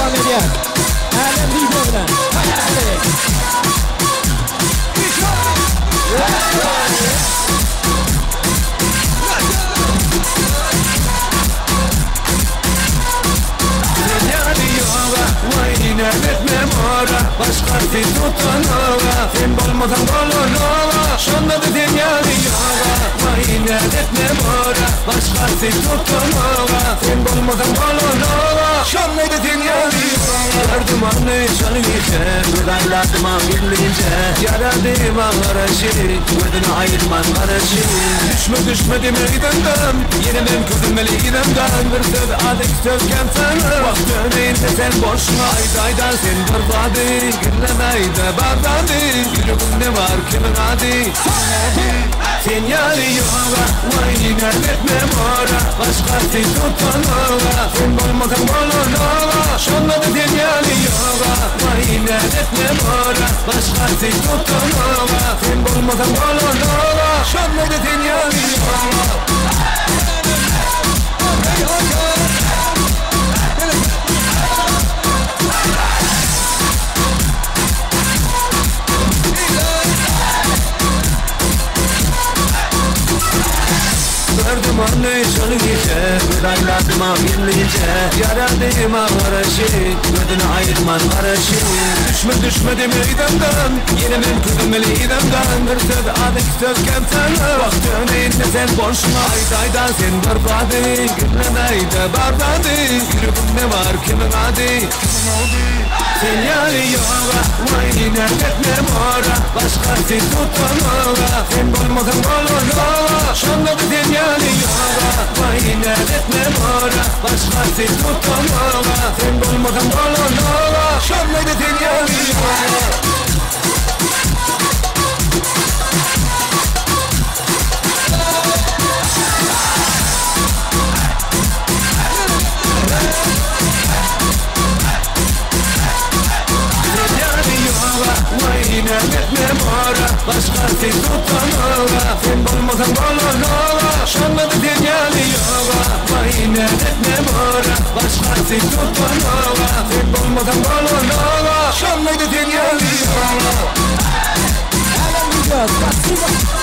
devam ediyor. Erdem Bilgeoğlu'dan. Haydi. Başka bir tutanova Sen bolmadan bolonova Şonda dedin yani yoga Vayne etme mora Başka bir tutanova Sen bolmadan bolonova Şonda dedin yani yoga Gördüm anne çalıyınca Dudayladım ağırlayınca Yaradım ağırışı Gördün ayırman ağırışı Düşmedim eydemden Yenemem kudurmeli eydemden Bir söz adık sözken sana Baktın eğinde sen boşma Aydan sen barbadi Güllemeyde bardadi Yüreğimde var kimin adi Sen yani yoga Vayne etme mora Başka sen tutanova Sen bolmadan bolonova Şonda dedin yani yoga Vayne etme mora Başka sen tutanova Sen bolmadan bolonova Şonda dedin yani yoga Gördüm anne çalıyınca Dudayladım ağırlayınca Yaradım ağırışı Gördün ayırman ağırışı Düşmedim eydemden Yenemem kudurmeli eydemden Bir söz adık sözken sana Baktın eğinde sen boşma Aydan sen barbadi Güllemeyde bardadi Yüreğimde var kimin adi Sen yani yoga Vayne etme mora Başka sen tutanova Sen bolmadan bolonova Şonda dedin yani yoga Vayne etme mora Başka sen tutanova Sen bolmadan bolonova Şonda dedin yani yoga Vayne etme mora Başka sen tutanova Sen bolmadan bolonova Şonda dedin yani yoga Vayne etme mora Başka sen tutanova Sen bolmadan bolonova Şonda dedin yani yoga Erdem Bilgeoğlu.